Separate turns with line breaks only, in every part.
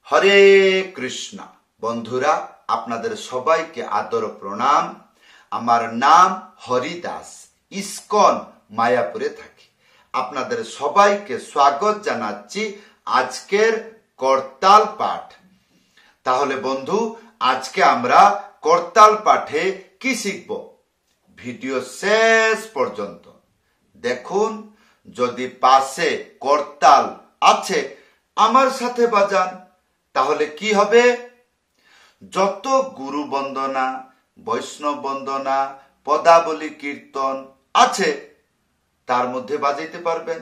হরে কৃষ্ণ বন্ধুরা, আপনাদের সবাইকে আদর প্রণাম। আমার নাম হরিদাস, ইস্কন মায়াপুরে থাকি। আপনাদের সবাইকে স্বাগত জানাচ্ছি আজকের করতাল পাঠ। তাহলে বন্ধু, আজকে আমরা করতাল পাঠে কি শিখব? ভিডিও শেষ পর্যন্ত দেখুন। যদি পাশে করতাল আছে আমার সাথে বাজান, তাহলে কি হবে? যত গুরু বন্দনা, বৈষ্ণব বন্দনা, পদাবলী কীর্তন আছে তার মধ্যে বাজাইতে পারবেন।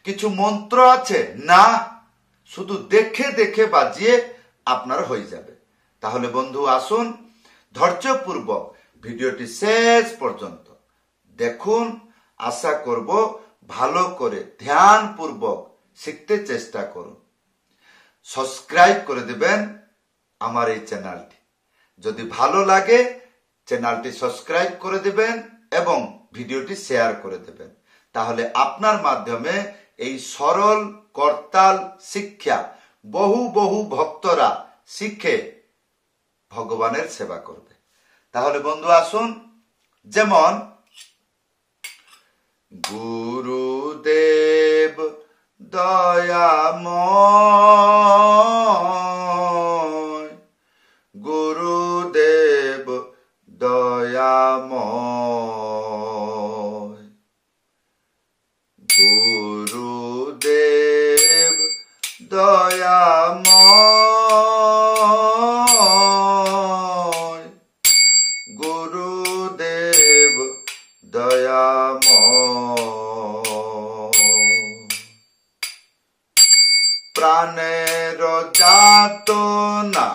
কিছু মন্ত্র আছে না, শুধু দেখে দেখে বাজিয়ে আপনার হয়ে যাবে। তাহলে বন্ধু আসুন, ধৈর্যপূর্বক ভিডিওটি শেষ পর্যন্ত দেখুন। আশা করব ভালো করে ধ্যানপূর্বক শিখতে চেষ্টা করুন। সাবস্ক্রাইব করে দেবেন আমার এই চ্যানেলটি। যদি ভালো লাগে চ্যানেলটি সাবস্ক্রাইব করে দেবেন এবং ভিডিওটি শেয়ার করে দেবেন। তাহলে আপনার মাধ্যমে এই সরল করতাল শিক্ষা বহু বহু ভক্তরা শিখে ভগবানের সেবা করবে। তাহলে বন্ধু আসুন, যেমন গুরুদেব দয়াময়, গুরুদেব দয়াময়, গুরুদেব দয়াময়, গুরুদেব দয়াময়, প্রাণের যাতনা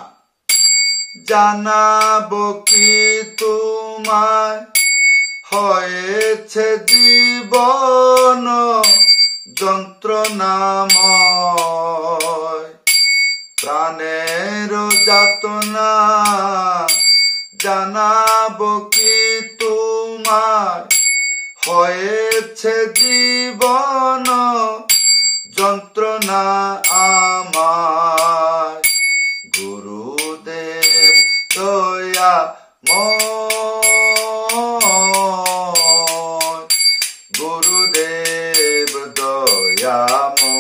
জানাবো কি তোমায়, হয়েছে জীবন যন্ত্রণাময়। প্রাণের যাতনা জানাবো কি তোমায়, হয়েছে জীবন যন্ত্রণা আমায়। গুরুদেব দয়াময়, গুরুদেব দয়াময়,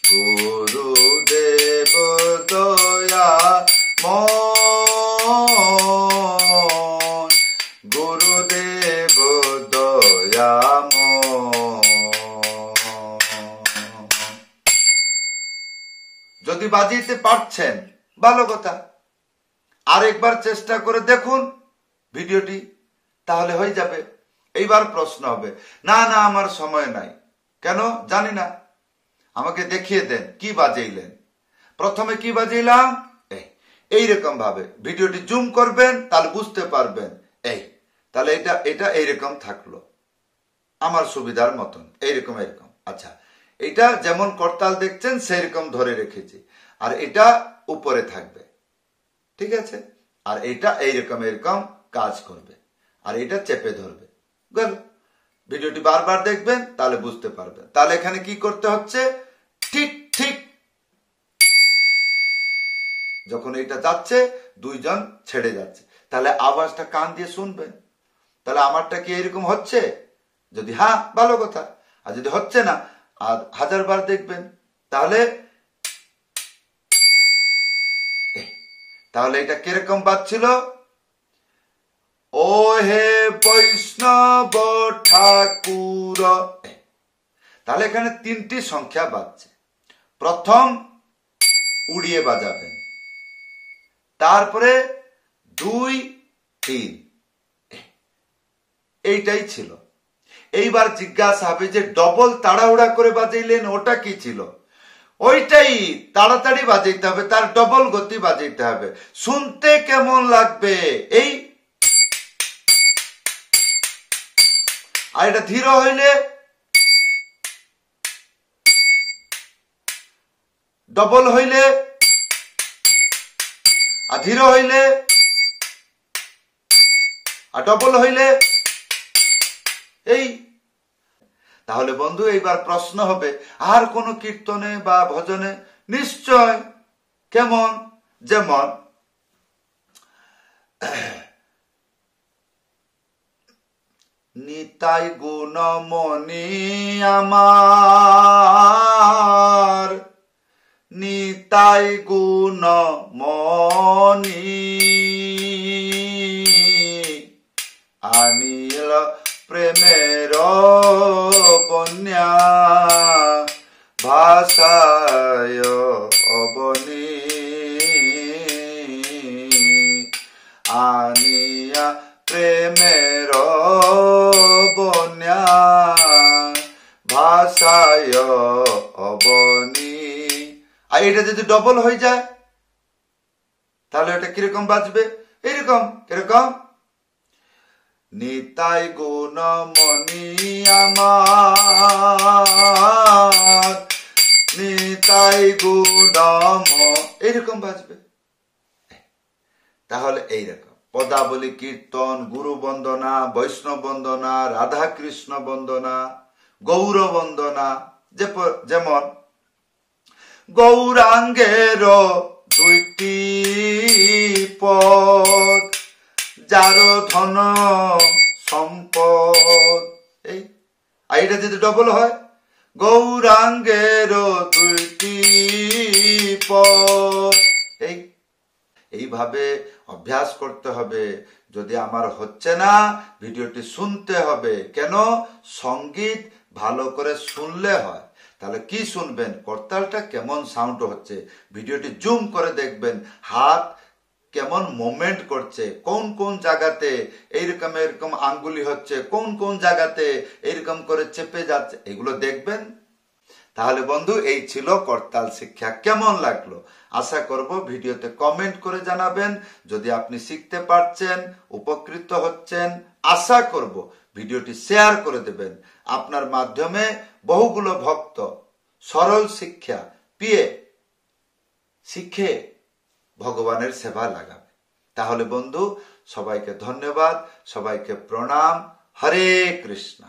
গুরুদেব দয়াময়, গুরুদেব দয়াময়। যদি বাজিতে পারছেন ভালো কথা, আরেকবার চেষ্টা করে দেখুন ভিডিওটি, তাহলে হয়ে যাবে। এইবার প্রশ্ন হবে, না না আমার সময় নাই, কেন জানি না, আমাকে দেখিয়ে দেন কি বাজাইলেন। প্রথমে কি বাজাইলাম, এইরকম ভাবে ভিডিওটি জুম করবেন, তাহলে বুঝতে পারবেন। তাহলে এটা এইরকম থাকলো আমার সুবিধার মতন, এইরকম এরকম। আচ্ছা, এটা যেমন করতাল দেখছেন সেরকম ধরে রেখেছি, আর এটা উপরে থাকবে, ঠিক আছে। আর এটা এইরকম এরকম কাজ করবে, আর এটা চেপে ধরবে। গেল, ভিডিওটি বারবার দেখবেন তাহলে বুঝতে পারবেন। তাহলে এখানে কি করতে হচ্ছে, ঠিক ঠিক যখন এটা যাচ্ছে দুইজন ছেড়ে যাচ্ছে, তাহলে আওয়াজটা কান দিয়ে শুনবেন। তাহলে আমারটা কি এরকম হচ্ছে? যদি হ্যাঁ, ভালো কথা। আর যদি হচ্ছে না, আর 1000 বার দেখবেন। তাহলে এটা কিরকম বাজছিল, ও হে বৈষ্ণব ঠাকুর। তাহলে এখানে 3টি সংখ্যা বাজছে। প্রথম উড়িয়ে বাজাবেন, তারপরে 2, 3, এইটাই ছিল। এইবার জিজ্ঞাসা হবে যে ডবল তাড়াহুড়া করে বাজাইলেন, ওটা কি ছিল? ওইটাই তাড়াতাড়ি বাজাইতে হবে, তার ডবল গতি বাজাইতে হবে। শুনতে কেমন লাগবে এই, আর এটা ধীর হইলে ডবল হইলে, আর ধীর হইলে, আর ডবল হইলে এই। তাহলে বন্ধু এইবার প্রশ্ন হবে, আর কোন কীর্তনে বা ভজনে? নিশ্চয়। কেমন? যেমন নিতাই গুণমণি আমার, নিতাই গুণমণি আনিল প্রেমের বন্যা ভাষায় অবনী, আনিয়া প্রেমের বন্যা ভাষায় অবনী। আর এটা যদি ডবল হয়ে যায় তাহলে এটা কিরকম বাজবে? এইরকম। কিরকম? নিতাই গুণমণি আমার, নিতাই গুণম, এইরকম বাজবে। তাহলে এইরকম পদাবলী কীর্তন, গুরু বন্দনা, বৈষ্ণব বন্দনা, রাধা কৃষ্ণ বন্দনা, গৌর বন্দনা, যেমন গৌরাঙ্গের দুইটি পদ, যার ধন সম্পদ। এইটা যদি ডবল হয়, গৌরাঙ্গের দুইটি পদ। এইভাবে অভ্যাস করতে হবে। যদি আমার হচ্ছে না, ভিডিওটি শুনতে হবে। কেন? সঙ্গীত ভালো করে শুনলে হয়। তাহলে কি শুনবেন? করতালটা কেমন সাউন্ড হচ্ছে, ভিডিওটি জুম করে দেখবেন। হাত কেমন মুভমেন্ট করছে, কোন কোন জায়গাতে এইরকম এরকম আঙ্গুলি হচ্ছে, কোন কোন জায়গাতে এইরকম করে চেপে যাচ্ছে, এগুলো দেখবেন। তাহলে বন্ধু, এই ছিল করতাল শিক্ষা। কেমন লাগলো? আশা করব ভিডিওতে কমেন্ট করে জানাবেন। যদি আপনি শিখতে পারছেন, উপকৃত হচ্ছেন, আশা করব ভিডিওটি শেয়ার করে দেবেন। আপনার মাধ্যমে বহুগুলো ভক্ত সরল শিক্ষা পেয়ে শিখে ভগবানের সেবা লাগাবে। তাহলে বন্ধু, সবাইকে ধন্যবাদ, সবাইকে প্রণাম। হরে কৃষ্ণ।